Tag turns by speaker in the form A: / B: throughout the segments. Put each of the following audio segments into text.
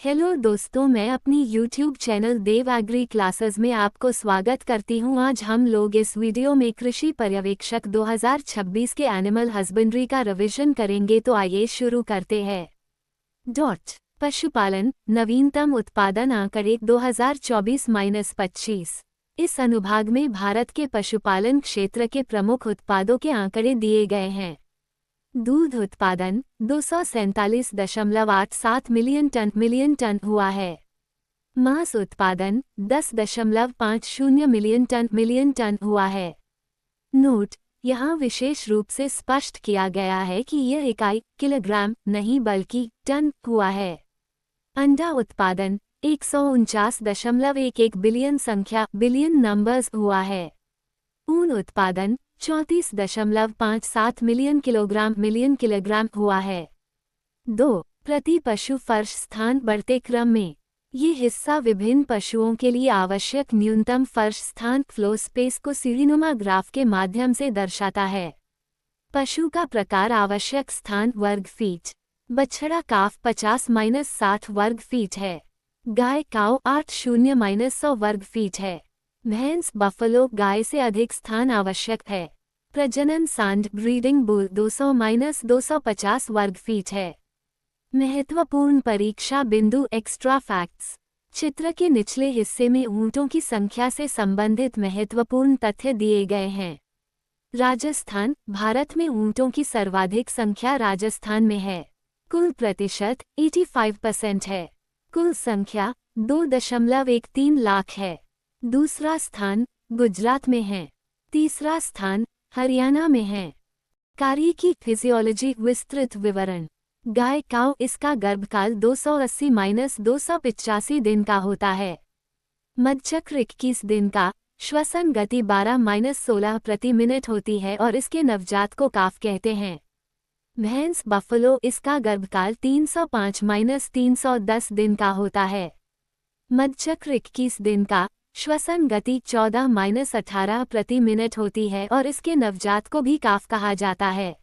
A: Hello दोस्तों, मैं अपनी YouTube चैनल देव एग्री क्लासेस में आपको स्वागत करती हूं। आज हम लोग इस वीडियो में कृषि पर्यवेक्षक 2026 के एनिमल हस्बेंड्री का रिवीजन करेंगे। तो आइए शुरू करते हैं। पशुपालन नवीनतम उत्पादन आंकड़े 2024-25। इस अनुभाग में भारत के पशुपालन क्षेत्र के प्रमुख उत्पादों के आंकड़े दिए गए हैं। दूध उत्पादन 247.87 मिलियन टन हुआ है। मांस उत्पादन 10.50 मिलियन टन हुआ है। नोट: यहाँ विशेष रूप से स्पष्ट किया गया है कि यह इकाई किलोग्राम नहीं बल्कि टन हुआ है। अंडा उत्पादन 149.11 बिलियन नंबर्स हुआ है। ऊन उत्पादन 34.57 मिलियन किलोग्राम हुआ है। 2. प्रति पशु फर्श स्थान बढ़ते क्रम में। ये हिस्सा विभिन्न पशुओं के लिए आवश्यक न्यूनतम फर्श स्थान फ्लो स्पेस को सीढ़ीनुमा ग्राफ के माध्यम से दर्शाता है। पशु का प्रकार आवश्यक स्थान वर्ग फीट। बछड़ा काफ 50-60 वर्ग फीट है। गाय काऊ 80-100 वर्ग फीट है। भैंस बफलो गाय से अधिक स्थान आवश्यक है। प्रजनन सांड ब्रीडिंग बुल 200-250 वर्ग फीट है। महत्वपूर्ण परीक्षा बिंदु एक्स्ट्रा फैक्ट्स। चित्र के निचले हिस्से में ऊंटों की संख्या से संबंधित महत्वपूर्ण तथ्य दिए गए हैं। राजस्थान: भारत में ऊंटों की सर्वाधिक संख्या राजस्थान में है। कुल प्रतिशत 85% है। कुल संख्या 2.13 लाख है। दूसरा स्थान गुजरात में है। तीसरा स्थान हरियाणा में है। कार्य की फिजियोलॉजी विस्तृत विवरण। गाय काऊ इसका गर्भकाल 280-285 दिन का होता है। मध्यचक्र 21 दिन का। श्वसन गति 12-16 प्रति मिनट होती है और इसके नवजात को काफ कहते हैं। भैंस बफलो इसका गर्भकाल 305-310 दिन का होता है। मध्यचक्र 21 दिन का। श्वसन गति 14-18 प्रति मिनट होती है और इसके नवजात को भी काफ कहा जाता है।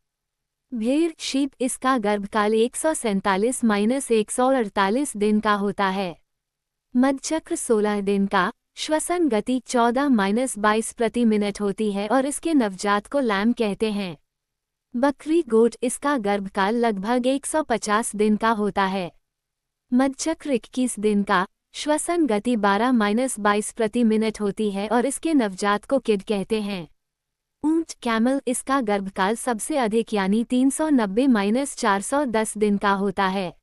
A: भेड़ शीप इसका गर्भकाल 147-148 दिन का होता है। मध्यचक्र 16 दिन का। श्वसन गति 14-22 प्रति मिनट होती है और इसके नवजात को लैम कहते हैं। बकरी गोट इसका गर्भकाल लगभग 150 दिन का होता है। मध्यचक्र 21 दिन का। श्वसन गति 12-22 प्रति मिनट होती है और इसके नवजात को किड कहते हैं। ऊंट कैमल इसका गर्भकाल सबसे अधिक यानी 390-410 दिन का होता है।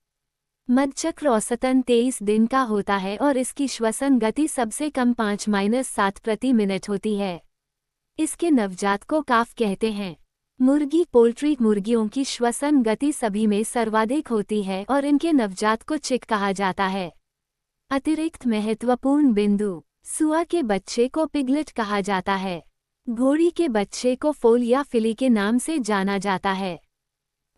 A: मध्यचक्र औसतन 23 दिन का होता है और इसकी श्वसन गति सबसे कम 5-7 प्रति मिनट होती है। इसके नवजात को काफ कहते हैं। मुर्गी पोल्ट्री मुर्गियों की श्वसन गति सभी में सर्वाधिक होती है और इनके नवजात को चिक कहा जाता है। अतिरिक्त महत्वपूर्ण बिंदु: सुआ के बच्चे को पिगलेट कहा जाता है। घोड़ी के बच्चे को फोल या फिली के नाम से जाना जाता है।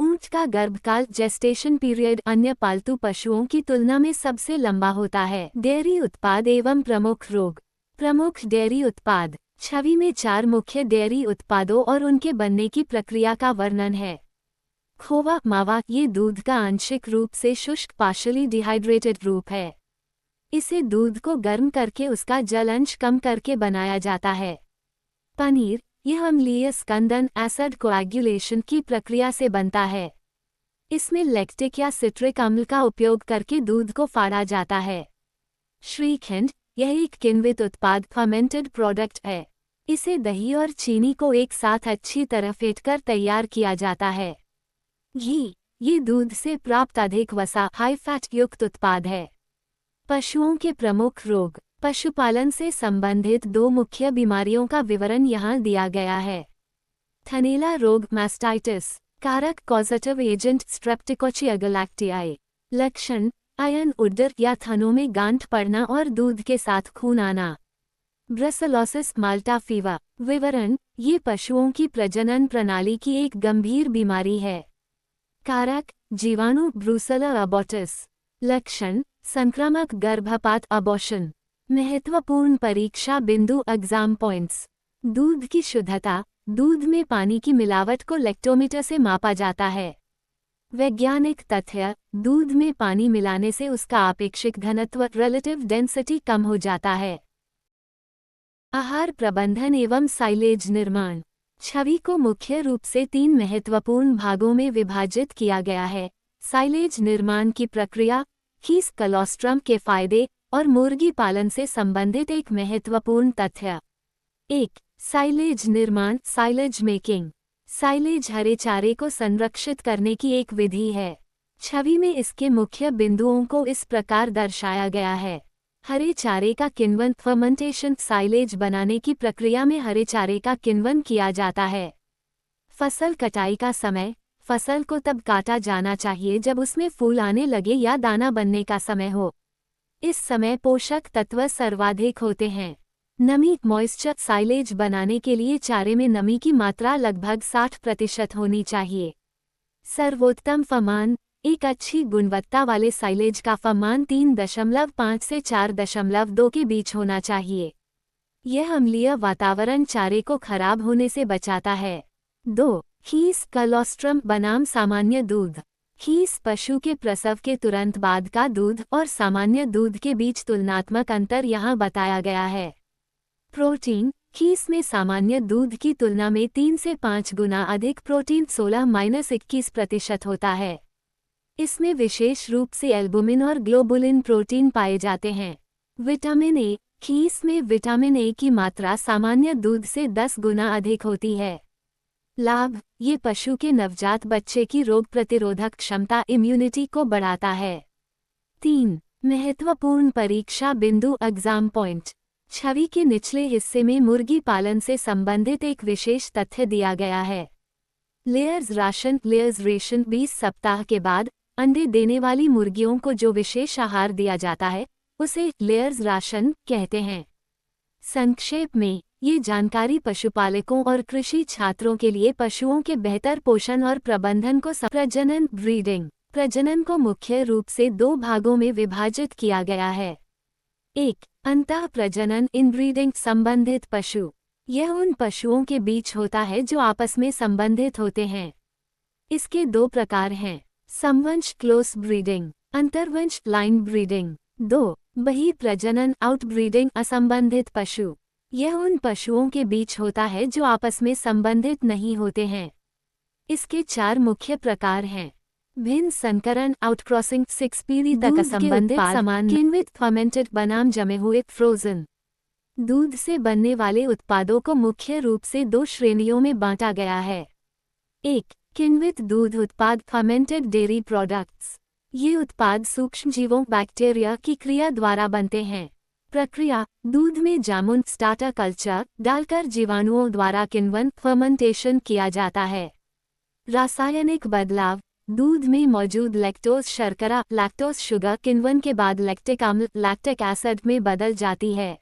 A: ऊंट का गर्भकाल जेस्टेशन पीरियड अन्य पालतू पशुओं की तुलना में सबसे लंबा होता है। डेयरी उत्पाद एवं प्रमुख रोग। प्रमुख डेयरी उत्पाद। छवि में 4 मुख्य डेयरी उत्पादों और उनके बनने की प्रक्रिया का वर्णन है। खोवा मावा ये दूध का आंशिक रूप से शुष्क पार्शली डिहाइड्रेटेड रूप है। इसे दूध को गर्म करके उसका जल अंश कम करके बनाया जाता है। पनीर यह अम्लीय स्कंदन एसिड कोएगुलेशन की प्रक्रिया से बनता है। इसमें लैक्टिक या सिट्रिक अम्ल का उपयोग करके दूध को फाड़ा जाता है। श्रीखंड यह एक किण्वित उत्पाद फर्मेंटेड प्रोडक्ट है। इसे दही और चीनी को एक साथ अच्छी तरह फेंटकर तैयार किया जाता है। घी ये दूध से प्राप्त अधिक वसा हाई फैट युक्त उत्पाद है। पशुओं के प्रमुख रोग। पशुपालन से संबंधित 2 मुख्य बीमारियों का विवरण यहाँ दिया गया है। थनैला रोग मास्टाइटिस। कारक कॉजेटिव एजेंट स्ट्रेप्टोकोक्की अगलैक्टियाई। लक्षण: आयन उडर या थनों में गांठ पड़ना और दूध के साथ खून आना। ब्रुसेलोसिस माल्टा फीवर। विवरण: ये पशुओं की प्रजनन प्रणाली की एक गंभीर बीमारी है। कारक: जीवाणु ब्रुसेला अबॉर्टिस। लक्षण: संक्रामक गर्भपात अबॉर्शन। महत्वपूर्ण परीक्षा बिंदु एग्जाम पॉइंट्स। दूध की शुद्धता। दूध में पानी की मिलावट को लैक्टोमीटर से मापा जाता है। वैज्ञानिक तथ्य: दूध में पानी मिलाने से उसका आपेक्षिक घनत्व रिलेटिव डेंसिटी कम हो जाता है। आहार प्रबंधन एवं साइलेज निर्माण। छवि को मुख्य रूप से 3 महत्वपूर्ण भागों में विभाजित किया गया है: साइलेज निर्माण की प्रक्रिया, खीस कलोस्ट्रम के फायदे और मुर्गी पालन से संबंधित एक महत्वपूर्ण तथ्य। 1. साइलेज निर्माण, साइलेज मेकिंग। साइलेज हरे चारे को संरक्षित करने की एक विधि है। छवि में इसके मुख्य बिंदुओं को इस प्रकार दर्शाया गया है। हरे चारे का किण्वन फर्मेंटेशन। साइलेज बनाने की प्रक्रिया में हरे चारे का किण्वन किया जाता है। फसल कटाई का समय: फसल को तब काटा जाना चाहिए जब उसमें फूल आने लगे या दाना बनने का समय हो। इस समय पोषक तत्व सर्वाधिक होते हैं। नमी मॉइस्चर। साइलेज बनाने के लिए चारे में नमी की मात्रा लगभग 60% होनी चाहिए। सर्वोत्तम फमान: एक अच्छी गुणवत्ता वाले साइलेज का फमान 3.5 से 4.2 के बीच होना चाहिए। यह अम्लीय वातावरण चारे को खराब होने से बचाता है। 2. खीस कलोस्ट्रम बनाम सामान्य दूध। खीस पशु के प्रसव के तुरंत बाद का दूध और सामान्य दूध के बीच तुलनात्मक अंतर यहाँ बताया गया है। प्रोटीन: खीस में सामान्य दूध की तुलना में 3 से 5 गुना अधिक प्रोटीन 16-21% होता है। इसमें विशेष रूप से एल्बुमिन और ग्लोबुलिन प्रोटीन पाए जाते हैं। विटामिन ए: खीस में विटामिन ए की मात्रा सामान्य दूध से 10 गुना अधिक होती है। लाभ: ये पशु के नवजात बच्चे की रोग प्रतिरोधक क्षमता इम्यूनिटी को बढ़ाता है। 3. महत्वपूर्ण परीक्षा बिंदु एग्जाम पॉइंट। छवि के निचले हिस्से में मुर्गी पालन से संबंधित एक विशेष तथ्य दिया गया है। Layers ration. लेयर्स रेशन 20 सप्ताह के बाद अंडे देने वाली मुर्गियों को जो विशेष आहार दिया जाता है उसे लेयर्स राशन कहते हैं। संक्षेप में, ये जानकारी पशुपालकों और कृषि छात्रों के लिए पशुओं के बेहतर पोषण और प्रबंधन को प्रजनन ब्रीडिंग। प्रजनन को मुख्य रूप से 2 भागों में विभाजित किया गया है। 1. अंतः प्रजनन इनब्रीडिंग। संबंधित पशु: यह उन पशुओं के बीच होता है जो आपस में संबंधित होते हैं। इसके 2 प्रकार हैं: समवंश क्लोस ब्रीडिंग, अंतर्वंश लाइन ब्रीडिंग। 2. बही प्रजनन आउटब्रीडिंग। असंबंधित पशु: यह उन पशुओं के बीच होता है जो आपस में संबंधित नहीं होते हैं। इसके 4 मुख्य प्रकार हैं: भिन्न संकरण आउटक्रॉसिंग, 6 पीढ़ी तक असंबंधित समान किण्वित फर्मेंटेड बनाम जमे हुए फ्रोजन। दूध से बनने वाले उत्पादों को मुख्य रूप से 2 श्रेणियों में बांटा गया है। 1. किण्वित दूध उत्पाद फर्मेंटेड डेयरी प्रोडक्ट्स। ये उत्पाद सूक्ष्म जीवों बैक्टीरिया की क्रिया द्वारा बनते हैं। प्रक्रिया: दूध में जामुन स्टार्टर कल्चर डालकर जीवाणुओं द्वारा किण्वन फर्मेंटेशन किया जाता है। रासायनिक बदलाव: दूध में मौजूद लैक्टोज शर्करा लैक्टोज शुगर किण्वन के बाद लैक्टिक अम्ल लैक्टिक एसिड में बदल जाती है।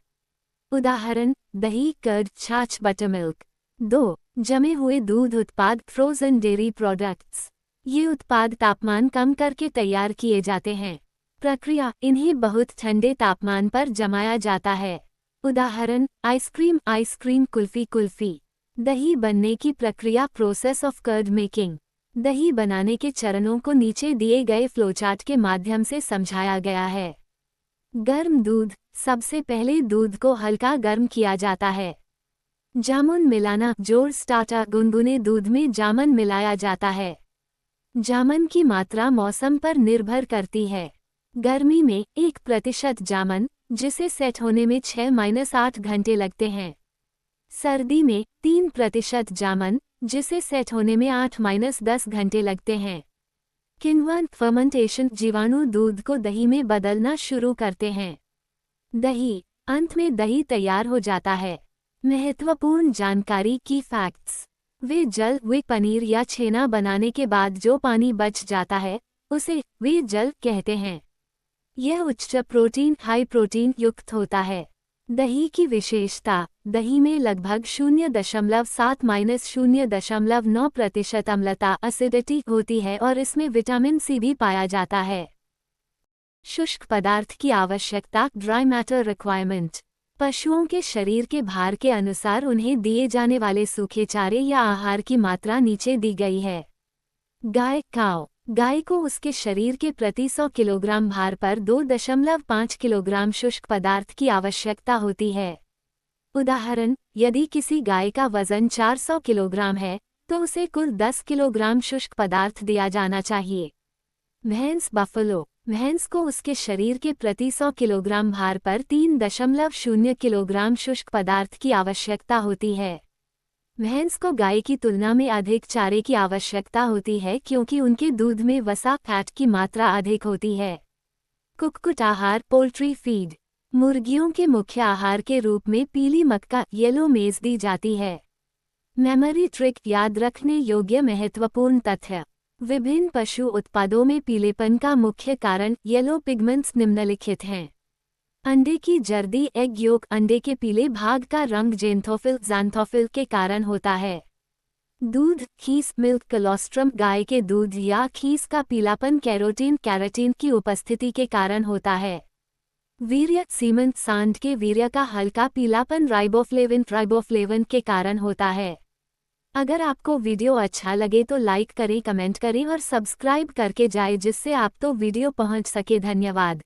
A: उदाहरण: दही, कर्ड, छाछ, बटरमिल्क। 2. जमे हुए दूध उत्पाद फ्रोजन डेयरी प्रोडक्ट्स। ये उत्पाद तापमान कम करके तैयार किए जाते हैं। प्रक्रिया: इन्हें बहुत ठंडे तापमान पर जमाया जाता है। उदाहरण: आइसक्रीम आइसक्रीम, कुल्फी कुल्फी। दही बनने की प्रक्रिया प्रोसेस ऑफ कर्ड मेकिंग। दही बनाने के चरणों को नीचे दिए गए फ्लोचार्ट के माध्यम से समझाया गया है। गर्म दूध: सबसे पहले दूध को हल्का गर्म किया जाता है। जामुन मिलाना जोड़ स्टार्टर गुनगुने दूध में जामन मिलाया जाता है। जामन की मात्रा मौसम पर निर्भर करती है। गर्मी में 1% जामन, जिसे सेट होने में 6-8 घंटे लगते हैं। सर्दी में 3% जामन, जिसे सेट होने में 8-10 घंटे लगते हैं। किण्वन फर्मेंटेशन: जीवाणु दूध को दही में बदलना शुरू करते हैं। दही: अंत में दही तैयार हो जाता है। महत्वपूर्ण जानकारी की फैक्ट्स: वे पनीर या छेना बनाने के बाद जो पानी बच जाता है उसे वे जल कहते हैं। यह उच्च प्रोटीन हाई प्रोटीन युक्त होता है। दही की विशेषता: दही में लगभग 0.7-0.9% अम्लता एसिडिटी होती है और इसमें विटामिन सी भी पाया जाता है। शुष्क पदार्थ की आवश्यकता ड्राई मैटर रिक्वायरमेंट: पशुओं के शरीर के भार के अनुसार उन्हें दिए जाने वाले सूखे चारे या आहार की मात्रा नीचे दी गई है। गाय काऊ: गाय को उसके शरीर के प्रति 100 किलोग्राम भार पर 2.5 किलोग्राम शुष्क पदार्थ की आवश्यकता होती है। उदाहरण, यदि किसी गाय का वजन 400 किलोग्राम है, तो उसे कुल 10 किलोग्राम शुष्क पदार्थ दिया जाना चाहिए। भैंस बफलो। भैंस को उसके शरीर के प्रति 100 किलोग्राम भार पर 3.0 किलोग्राम शुष्क पदार्थ की आवश्यकता होती है। भैंस को गाय की तुलना में अधिक चारे की आवश्यकता होती है क्योंकि उनके दूध में वसा फैट की मात्रा अधिक होती है। कुक्कुट आहार, पोल्ट्री फीड। मुर्गियों के मुख्य आहार के रूप में पीली मक्का, येलो मेज दी जाती है। मेमोरी ट्रिक, याद रखने योग्य महत्वपूर्ण तथ्य। विभिन्न पशु उत्पादों में पीलेपन का मुख्य कारण येलो पिगमेंट्स निम्नलिखित हैं। अंडे की जर्दी, एग योक। अंडे के पीले भाग का रंग ज़ैंथोफिल के कारण होता है। दूध, खीस, मिल्क कोलोस्ट्रम। गाय के दूध या खीस का पीलापन कैरोटीन की उपस्थिति के कारण होता है। वीर्य, सीमन। सांड के वीर्य का हल्का पीलापन राइबोफ्लेविन के कारण होता है। अगर आपको वीडियो अच्छा लगे तो लाइक करें, कमेंट करें और सब्सक्राइब करके जाएं जिससे आप तो वीडियो पहुंच सके। धन्यवाद।